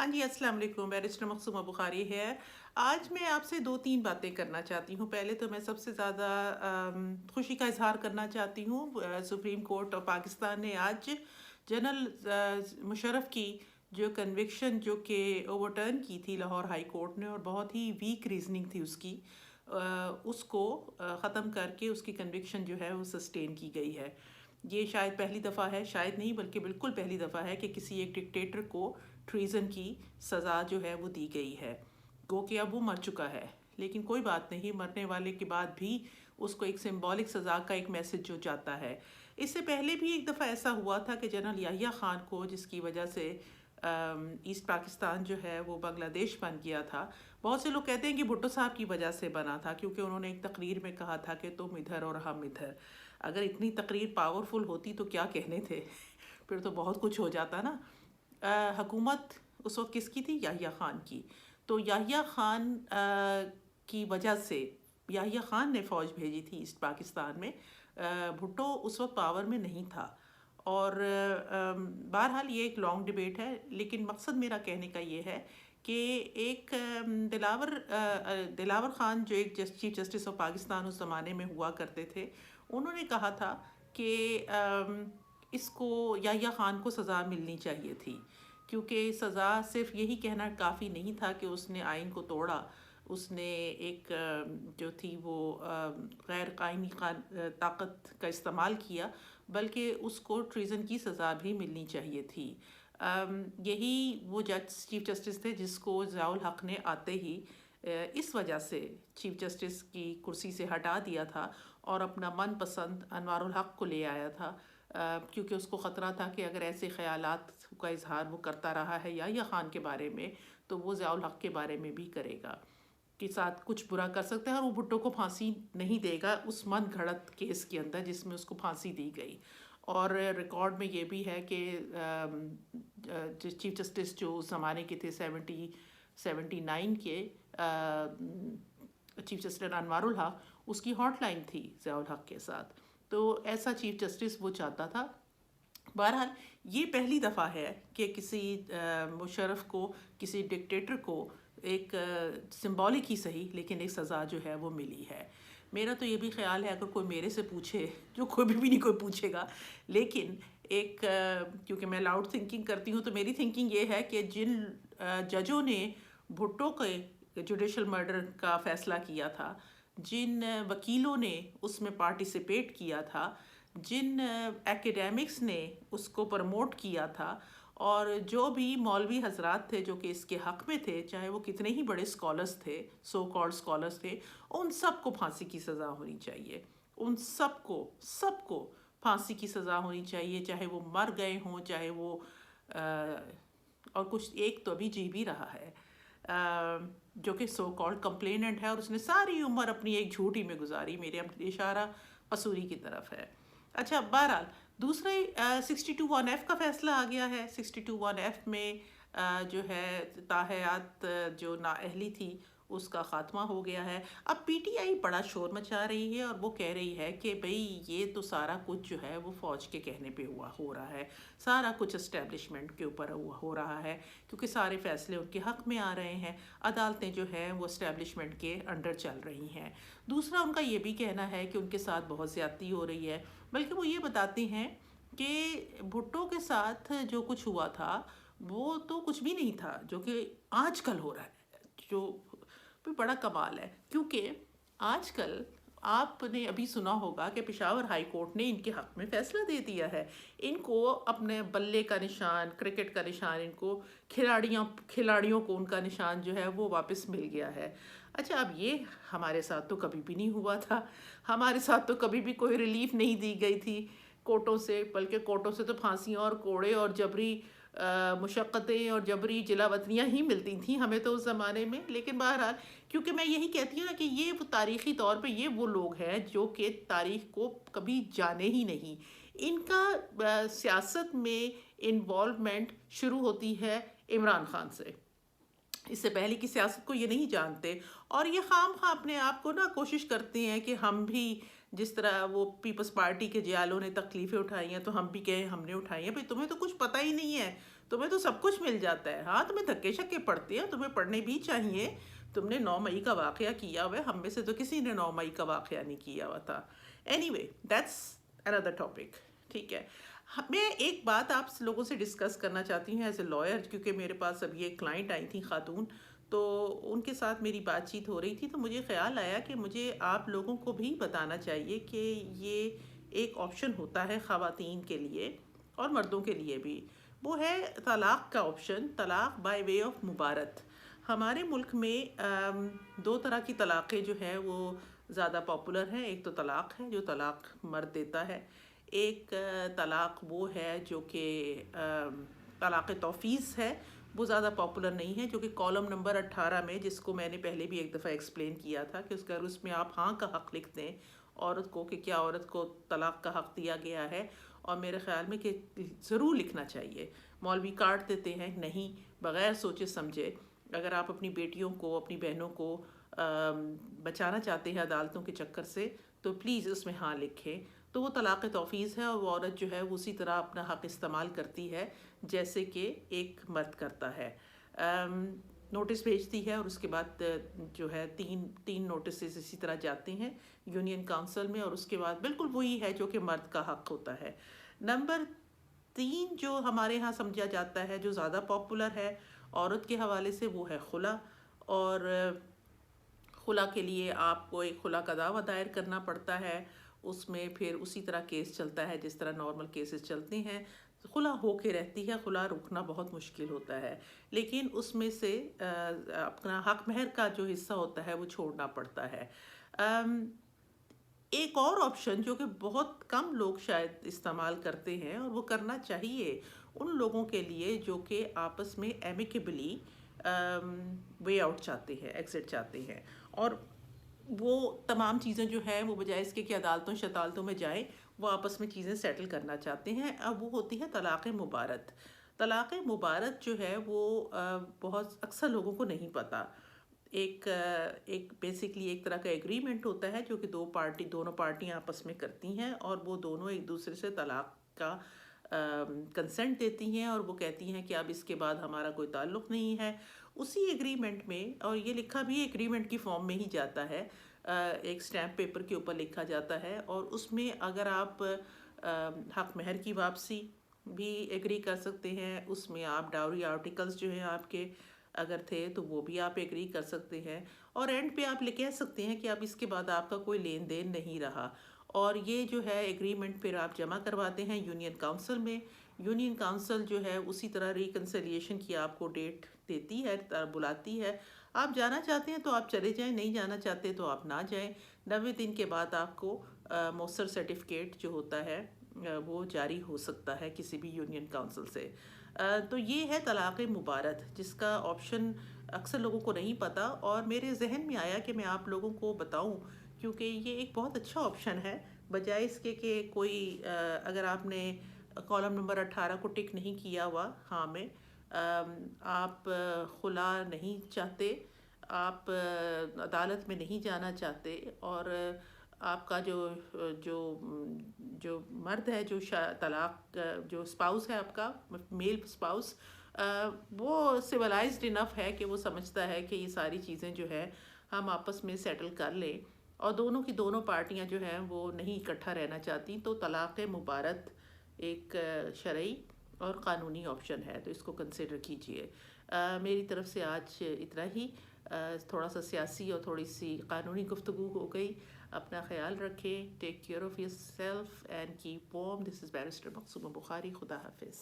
हाँ जी, अस्सलाम वालेकुम। बैरिस्टर मखसूमा बुखारी है। आज मैं आपसे 2-3 बातें करना चाहती हूँ। पहले तो मैं सबसे ज़्यादा खुशी का इज़हार करना चाहती हूँ। सुप्रीम कोर्ट ऑफ पाकिस्तान ने आज जनरल मुशर्रफ की जो कन्विक्शन जो कि ओवरटर्न की थी लाहौर हाई कोर्ट ने, और बहुत ही वीक रीजनिंग थी उसकी, उसको ख़त्म करके उसकी कन्विक्शन जो है वो सस्टेन की गई है। ये शायद पहली दफ़ा है, शायद नहीं बल्कि बिल्कुल पहली दफ़ा है कि किसी एक डिक्टेटर को ट्रीज़न की सज़ा जो है वो दी गई है। गो कि अब वो मर चुका है, लेकिन कोई बात नहीं, मरने वाले के बाद भी उसको एक सिंबॉलिक सज़ा का एक मैसेज जो जाता है। इससे पहले भी एक दफ़ा ऐसा हुआ था कि जनरल याहिया ख़ान को, जिसकी वजह से ईस्ट पाकिस्तान जो है वो बांग्लादेश बन गया था। बहुत से लोग कहते हैं कि भुट्टो साहब की वजह से बना था, क्योंकि उन्होंने एक तकरीर में कहा था कि तुम इधर और हम इधर। अगर इतनी तकरीर पावरफुल होती तो क्या कहने थे फिर तो बहुत कुछ हो जाता ना। हुकूमत उस वक्त किसकी थी? याहिया ख़ान की। तो याहिया ख़ान की वजह से याहिया ख़ान ने फ़ौज भेजी थी ईस्ट पाकिस्तान में। भुट्टो उस वक्त पावर में नहीं था। और बहरहाल ये एक लॉन्ग डिबेट है, लेकिन मकसद मेरा कहने का ये है कि एक दिलावर ख़ान जो एक चीफ जस्टिस ऑफ पाकिस्तान उस ज़माने में हुआ करते थे, उन्होंने कहा था कि इसको याहिया ख़ान को सज़ा मिलनी चाहिए थी, क्योंकि सज़ा सिर्फ यही कहना काफ़ी नहीं था कि उसने आइन को तोड़ा। उसने एक जो थी वो गैर कानूनी ताकत का इस्तेमाल किया, बल्कि उसको ट्रीज़न की सज़ा भी मिलनी चाहिए थी। यही वो चीफ जस्टिस थे जिसको ज़ियाउल हक़ ने आते ही इस वजह से चीफ जस्टिस की कुर्सी से हटा दिया था और अपना मनपसंद अनवारुल हक़ को ले आया था, क्योंकि उसको ख़तरा था कि अगर ऐसे ख़यालात का इजहार वो करता रहा है याहिया ख़ान के बारे में, तो वो ज़ियाउल हक़ के बारे में भी करेगा, के साथ कुछ बुरा कर सकता है, और वो भुट्टो को फांसी नहीं देगा उस मन घड़त केस के अंदर जिसमें उसको फांसी दी गई। और रिकॉर्ड में ये भी है कि चीफ जस्टिस जो उस ज़माने के थे 79 के चीफ जस्टिस अनवारुल हक़, उसकी हॉटलाइन थी ज़ियाउल हक़ के साथ। तो ऐसा चीफ जस्टिस वो चाहता था। बहरहाल ये पहली दफ़ा है कि किसी मुशर्रफ को, किसी डिक्टेटर को एक सिंबॉलिक ही सही लेकिन एक सज़ा जो है वो मिली है। मेरा तो ये भी ख़्याल है, अगर कोई मेरे से पूछे, जो कोई भी नहीं कोई पूछेगा, लेकिन एक क्योंकि मैं लाउड थिंकिंग करती हूँ, तो मेरी थिंकिंग ये है कि जिन जजों ने भुट्टो के जुडिशल मर्डर का फ़ैसला किया था, जिन वकीलों ने उसमें पार्टिसिपेट किया था, जिन एकेडमिक्स ने उसको प्रमोट किया था, और जो भी मौलवी हजरात थे जो कि इसके हक़ में थे, चाहे वो कितने ही बड़े स्कॉलर्स थे, सो कॉल्ड स्कॉलर्स थे, उन सब को फांसी की सज़ा होनी चाहिए। उन सबको फांसी की सज़ा होनी चाहिए, चाहे वो मर गए हों, चाहे वो और कुछ एक तो अभी जी भी रहा है, जो कि सो कॉल्ड कंप्लेनेंट है, और उसने सारी उम्र अपनी एक झूठी में गुजारी। मेरे इशारा कसूरी की तरफ है। अच्छा, बहरहाल दूसरा 62(1)(f) का फैसला आ गया है। 62(1)(f) में जो है ताहयात जो नाअहली थी उसका ख़ात्मा हो गया है। अब पीटीआई बड़ा शोर मचा रही है और वो कह रही है कि भाई ये तो सारा कुछ जो है वो फ़ौज के कहने पे हो रहा है, सारा कुछ इस्टेब्लिशमेंट के ऊपर हो रहा है, क्योंकि सारे फ़ैसले उनके हक़ में आ रहे हैं, अदालतें जो हैं वो इस्टेब्लिशमेंट के अंडर चल रही हैं। दूसरा उनका ये भी कहना है कि उनके साथ बहुत ज़्यादती हो रही है, बल्कि वो ये बताते हैं कि भुट्टो के साथ जो कुछ हुआ था वो तो कुछ भी नहीं था जो कि आजकल हो रहा है, जो भी बड़ा कमाल है। क्योंकि आजकल आपने अभी सुना होगा कि पेशावर हाई कोर्ट ने इनके हक़ में फ़ैसला दे दिया है। इनको अपने बल्ले का निशान, क्रिकेट का निशान, इनको खिलाड़ियों को उनका निशान जो है वो वापस मिल गया है। अच्छा, अब ये हमारे साथ तो कभी भी नहीं हुआ था। हमारे साथ तो कभी भी कोई रिलीफ नहीं दी गई थी कोर्टों से, बल्कि कोर्टों से तो फांसियाँ और कोड़े और जबरी मुशक्क़तें और जबरी जिलावतनियाँ ही मिलती थी हमें तो उस ज़माने में। लेकिन बहरहाल, क्योंकि मैं यही कहती हूँ ना कि ये वो तारीख़ी तौर पे ये वो लोग हैं जो कि तारीख़ को कभी जाने ही नहीं। इनका सियासत में इन्वॉल्वमेंट शुरू होती है इमरान ख़ान से, इससे पहले की सियासत को ये नहीं जानते, और ये खामखा अपने आप को ना कोशिश करते हैं कि हम भी, जिस तरह वो पीपल्स पार्टी के जियालों ने तकलीफ़ें उठाई हैं तो हम भी कहें हमने उठाई हैं। भाई तुम्हें तो कुछ पता ही नहीं है, تمہیں تو سب کچھ مل جاتا ہے. ہاں تمہیں دھکے شکے پڑتے ہیں, تمہیں پڑھنے بھی چاہیے. تم نے 9 مئی کا واقعہ کیا ہوا ہے, ہم میں سے تو کسی نے 9 مئی کا واقعہ نہیں کیا ہوا تھا. Any way that's another topic. ٹھیک ہے, میں ایک بات آپ لوگوں سے ڈسکس کرنا چاہتی ہوں ایز اے لائر, کیونکہ میرے پاس ابھی ایک کلائنٹ آئی تھی خاتون, تو ان کے ساتھ میری بات چیت ہو رہی تھی, تو مجھے خیال آیا کہ مجھے آپ لوگوں کو بھی بتانا چاہیے کہ یہ ایک آپشن ہوتا ہے خواتین کے لیے اور مردوں کے لیے بھی. وہ ہے طلاق کا آپشن, طلاق بائی وے آف مبارت. ہمارے ملک میں 2 طرح کی طلاقیں جو ہیں وہ زیادہ پاپولر ہیں. ایک تو طلاق ہے جو طلاق مرد دیتا ہے, ایک طلاق وہ ہے جو کہ طلاق توفیق ہے, وہ زیادہ پاپولر نہیں ہے, جو کہ کالم نمبر 18 میں, جس کو میں نے پہلے بھی ایک دفعہ ایکسپلین کیا تھا کہ اس میں آپ ہاں کا حق لکھ دیں عورت کو کہ کیا عورت کو طلاق کا حق دیا گیا ہے. اور میرے خیال میں کہ ضرور لکھنا چاہیے. مولوی کاٹ دیتے ہیں, نہیں, بغیر سوچے سمجھے. اگر آپ اپنی بیٹیوں کو, اپنی بہنوں کو بچانا چاہتے ہیں عدالتوں کے چکر سے, تو پلیز اس میں ہاں لکھیں. تو وہ طلاق توفیق ہے, اور وہ عورت جو ہے وہ اسی طرح اپنا حق استعمال کرتی ہے جیسے کہ ایک مرد کرتا ہے. نوٹس بھیجتی ہے اور اس کے بعد جو ہے تین نوٹسز اسی طرح جاتے ہیں یونین کونسل میں, اور اس کے بعد بالکل وہی ہے جو کہ مرد کا حق ہوتا ہے. نمبر 3 جو ہمارے ہاں سمجھا جاتا ہے, جو زیادہ پاپولر ہے عورت کے حوالے سے, وہ ہے خلا. اور خلا کے لیے آپ کو ایک خلا کا دعویٰ دائر کرنا پڑتا ہے. اس میں پھر اسی طرح کیس چلتا ہے جس طرح نارمل کیسز چلتے ہیں. خلا ہو کے رہتی ہے, خلا روکنا بہت مشکل ہوتا ہے, لیکن اس میں سے اپنا حق مہر کا جو حصہ ہوتا ہے وہ چھوڑنا پڑتا ہے. ایک اور آپشن جو کہ بہت کم لوگ شاید استعمال کرتے ہیں, اور وہ کرنا چاہیے ان لوگوں کے لیے جو کہ آپس میں ایمیکیبلی وے آؤٹ چاہتے ہیں, ایگزٹ چاہتے ہیں, اور وہ تمام چیزیں جو ہیں وہ بجائے اس کے کہ عدالتوں شدالتوں میں جائیں, وہ آپس میں چیزیں سیٹل کرنا چاہتے ہیں. اب وہ ہوتی ہے طلاق مبارت. طلاق مبارت جو ہے وہ بہت اکثر لوگوں کو نہیں پتہ. ایک بیسکلی ایک طرح کا ایگریمنٹ ہوتا ہے جو کہ دونوں پارٹیاں آپس میں کرتی ہیں, اور وہ دونوں ایک دوسرے سے طلاق کا کنسنٹ دیتی ہیں, اور وہ کہتی ہیں کہ اب اس کے بعد ہمارا کوئی تعلق نہیں ہے. اسی ایگریمنٹ میں, اور یہ لکھا بھی ایگریمنٹ کی فارم میں ہی جاتا ہے, ایک سٹیمپ پیپر کے اوپر لکھا جاتا ہے, اور اس میں اگر آپ حق مہر کی واپسی بھی ایگری کر سکتے ہیں, اس میں آپ ڈاوری آرٹیکلز جو ہیں آپ کے اگر تھے تو وہ بھی آپ ایگری کر سکتے ہیں, اور اینڈ پہ آپ کہہ سکتے ہیں کہ اب اس کے بعد آپ کا کوئی لین دین نہیں رہا. اور یہ جو ہے ایگریمنٹ پھر آپ جمع کرواتے ہیں یونین کونسل میں. یونین کونسل جو ہے اسی طرح ریکنسیلیشن کی آپ کو ڈیٹ دیتی ہے, بلاتی ہے. آپ جانا چاہتے ہیں تو آپ چلے جائیں, نہیں جانا چاہتے تو آپ نہ جائیں. 90 دن کے بعد آپ کو مؤثر سرٹیفکیٹ جو ہوتا ہے وہ جاری ہو سکتا ہے کسی بھی یونین کونسل سے. تو یہ ہے طلاق مبارت, جس کا آپشن اکثر لوگوں کو نہیں پتہ, اور میرے ذہن میں آیا کہ میں آپ لوگوں کو بتاؤں, کیونکہ یہ ایک بہت اچھا آپشن ہے, بجائے اس کے کہ کوئی اگر آپ نے کالم نمبر 18 کو ٹک نہیں کیا ہوا ہاں میں, آپ خلا نہیں چاہتے, آپ عدالت میں نہیں جانا چاہتے, اور آپ کا جو مرد ہے, جو طلاق جو اسپاؤس ہے آپ کا میل اسپاؤس, وہ سویلائزڈ انف ہے کہ وہ سمجھتا ہے کہ یہ ساری چیزیں جو ہے ہم آپس میں سیٹل کر لیں, اور دونوں پارٹیاں جو ہیں وہ نہیں اکٹھا رہنا چاہتی, تو طلاق مبارت ایک شرعی اور قانونی آپشن ہے, تو اس کو کنسیڈر کیجئے. میری طرف سے آج اتنا ہی, تھوڑا سا سیاسی اور تھوڑی سی قانونی گفتگو ہو گئی. اپنا خیال رکھیں, take care of yourself and keep warm. This is barrister Maqsooma Bukhari. خدا حافظ.